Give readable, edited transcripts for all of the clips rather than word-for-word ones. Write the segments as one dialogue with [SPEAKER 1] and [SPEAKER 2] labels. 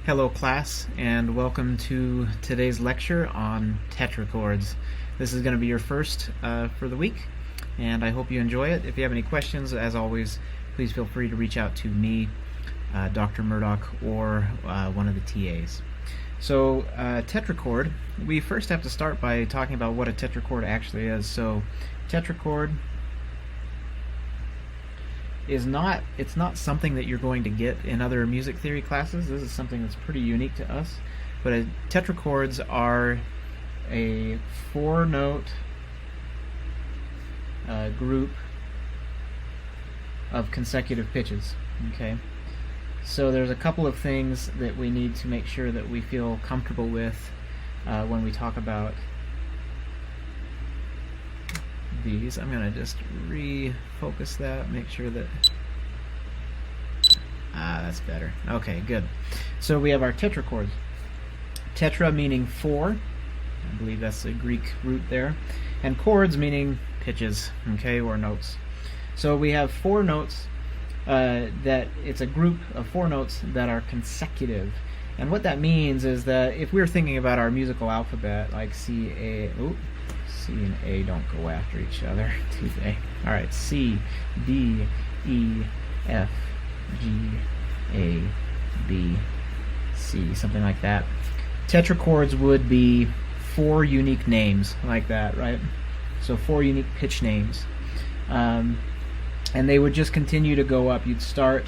[SPEAKER 1] Hello class, and welcome to today's lecture on tetrachords. This is going to be your first for the week, and I hope you enjoy it. If you have any questions, as always, please feel free to reach out to me, Dr. Murdoch, or one of the TAs. So tetrachord, we first have to start by talking about what a tetrachord actually is. So tetrachord it's not something that you're going to get in other music theory classes. This is something that's pretty unique to us. But tetrachords are a four-note group of consecutive pitches. Okay, so there's a couple of things that we need to make sure that we feel comfortable with when we talk about these. I'm going to just refocus that, make sure that that's better. Okay, good. So we have our tetrachords. Tetra meaning four, I believe that's the Greek root there, and chords meaning pitches, okay, or notes. So we have four notes that it's a group of four notes that are consecutive. And what that means is that if we're thinking about our musical alphabet, like C, A, C and A don't go after each other today. Alright, C, D, E, F, G, A, B, C, something like that. Tetrachords would be four unique names like that, right? So four unique pitch names. And they would just continue to go up. You'd start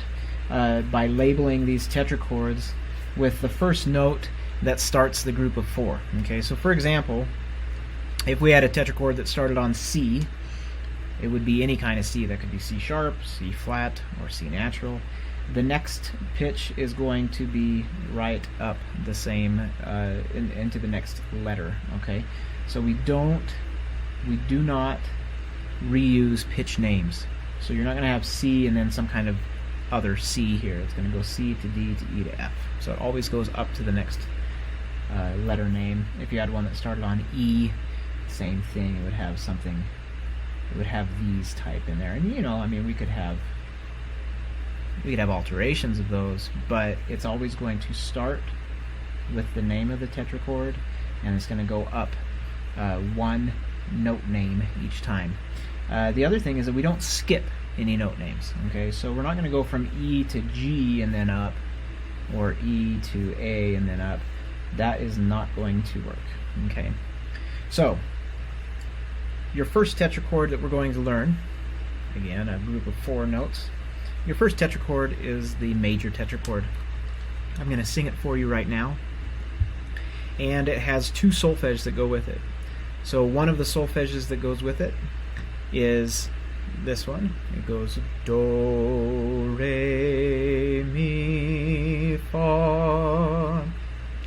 [SPEAKER 1] by labeling these tetrachords with the first note that starts the group of four. Okay, so for example, if we had a tetrachord that started on C, it would be any kind of C. That could be C sharp, C flat, or C natural. The next pitch is going to be right up the same into the next letter. Okay, so we do not reuse pitch names. So you're not going to have C and then some kind of other C here. It's going to go C to D to E to F. So it always goes up to the next letter name. If you had one that started on E, same thing. It would have something. It would have these type in there, and I mean, we could have alterations of those, but it's always going to start with the name of the tetrachord, and it's going to go up one note name each time. The other thing is that we don't skip any note names. Okay, so we're not going to go from E to G and then up, or E to A and then up. That is not going to work. Okay, so your first tetrachord that we're going to learn, again, a group of four notes. Your first tetrachord is the major tetrachord. I'm going to sing it for you right now. And it has two solfèges that go with it. So one of the solfèges that goes with it is this one. It goes do, re, mi, fa.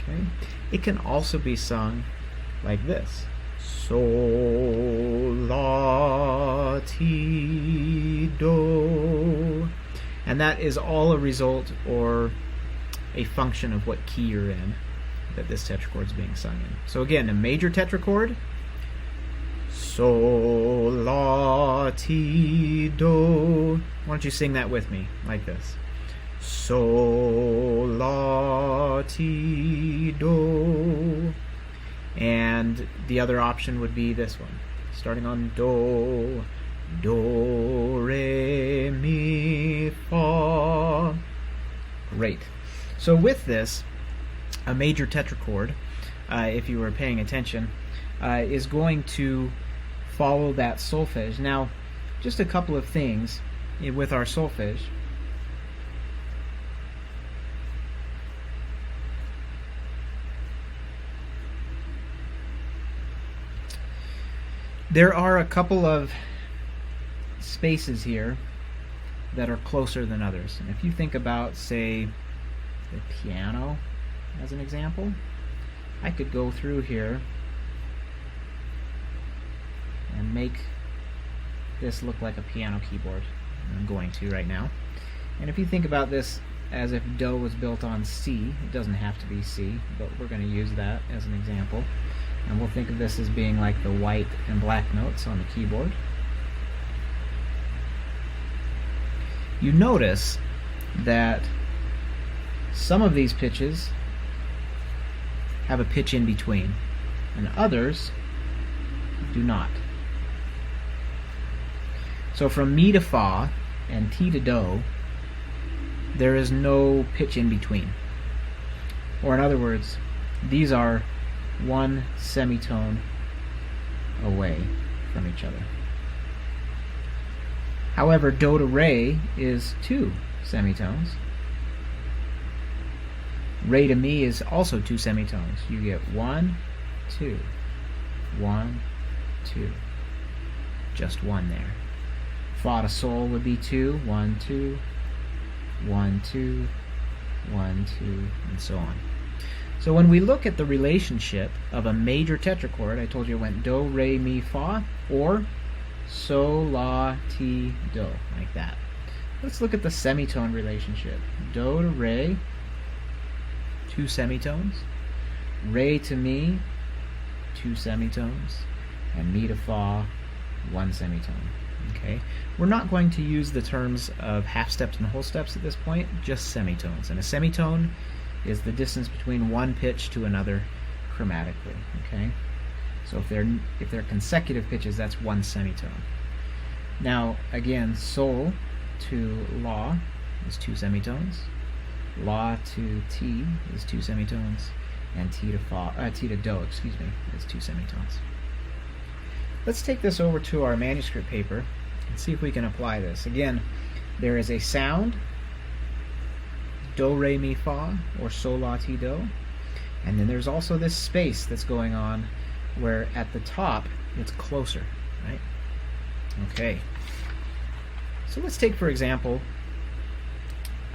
[SPEAKER 1] Okay. It can also be sung like this. Sol, la, ti, do. And that is all a result or a function of what key you're in that this tetrachord is being sung in. So again, a major tetrachord, sol, la, ti, do. Why don't you sing that with me like this? Sol, la, ti, do. And the other option would be this one, starting on do, do, re, mi, fa. Great. So with this, a major tetrachord, if you were paying attention, is going to follow that solfège. Now, just a couple of things with our solfège. There are a couple of spaces here that are closer than others. And if you think about, say, the piano as an example, I could go through here and make this look like a piano keyboard. I'm going to right now. And if you think about this as if do was built on C, it doesn't have to be C, but we're going to use that as an example. And we'll think of this as being like the white and black notes on the keyboard. You notice that Some of these pitches have a pitch in between, and others do not. So from mi to fa and ti to do, there is no pitch in between. Or in other words, these are one semitone away from each other. However, do to re is two semitones. Re to mi is also two semitones. You get 1, 2, 1, 2. Just one there. Fa to sol would be 2, 1, 2, 1, 2, 1, 2, and so on. So when we look at the relationship of a major tetrachord, I told you it went do, re, mi, fa, or sol, la, ti, do, like that. Let's look at the semitone relationship. Do to re, two semitones. Re to mi, two semitones. And mi to fa, one semitone. Okay, we're not going to use the terms of half steps and whole steps at this point, just semitones. And a semitone is the distance between one pitch to another chromatically. Okay, so if they're consecutive pitches, that's one semitone. Now again, sol to la is two semitones, la to ti is two semitones, and ti to do, excuse me, is two semitones. Let's take this over to our manuscript paper and see if we can apply this. Again, there is a sound, do, re, mi, fa, or sol, la, ti, do. And then there's also this space that's going on where at the top it's closer, right? Okay. So let's take, for example,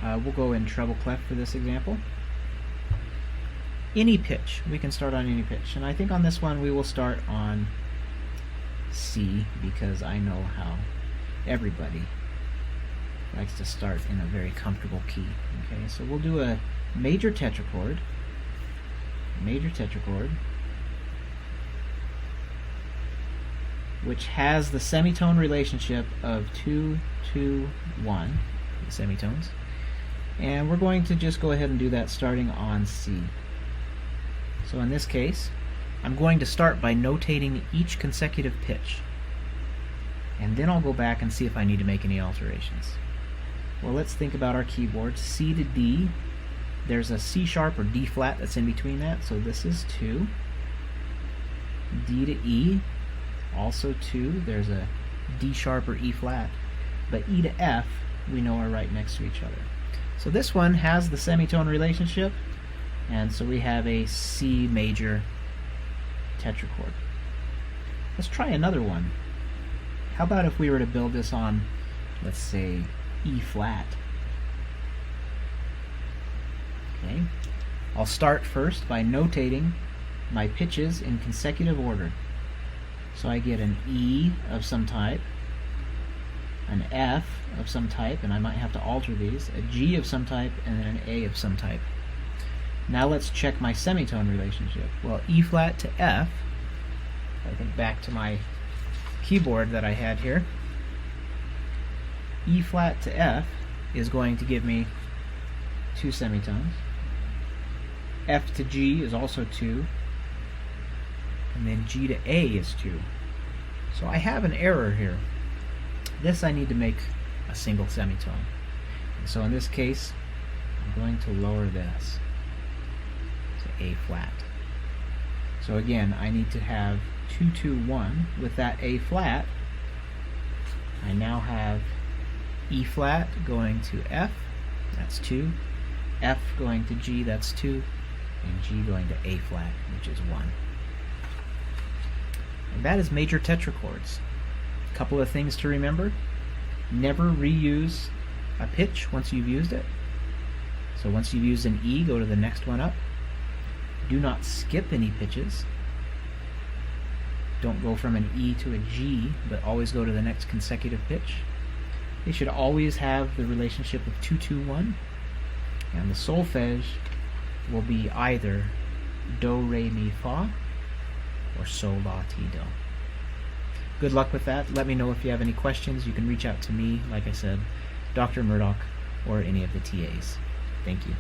[SPEAKER 1] we'll go in treble clef for this example. Any pitch. We can start on any pitch. And I think on this one we will start on C, because I know how everybody likes to start in a very comfortable key. Okay, so we'll do a major tetrachord, which has the semitone relationship of 2, 2, 1, the semitones. And we're going to just go ahead and do that starting on C. So in this case, I'm going to start by notating each consecutive pitch. And then I'll go back and see if I need to make any alterations. Well, let's think about our keyboard. C to D, there's a C sharp or D flat that's in between that, so this is 2. D to E, also 2. There's a D sharp or E flat. But E to F, we know are right next to each other. So this one has the semitone relationship, and so we have a C major tetrachord. Let's try another one. How about if we were to build this on, let's say, E flat? Okay. I'll start first by notating my pitches in consecutive order. So I get an E of some type, an F of some type, and I might have to alter these, a G of some type, and then an A of some type. Now let's check my semitone relationship. Well, E flat to F, I think back to my keyboard that I had here, E flat to F is going to give me two semitones. F to G is also 2, and then G to A is 2. So I have an error here. This I need to make a single semitone. And so in this case, I'm going to lower this to A flat. So again, I need to have 2, 2, 1. With that A flat, I now have E flat going to F, that's 2, F going to G, that's 2, and G going to A flat, which is 1. And that is major tetrachords. A couple of things to remember. Never reuse a pitch once you've used it. So once you've used an E, go to the next one up. Do not skip any pitches. Don't go from an E to a G, but always go to the next consecutive pitch. They should always have the relationship of 2, 2, 1. And the solfege will be either do, re, mi, fa, or sol, la, ti, do. Good luck with that. Let me know if you have any questions. You can reach out to me, like I said, Dr. Murdoch, or any of the TAs. Thank you.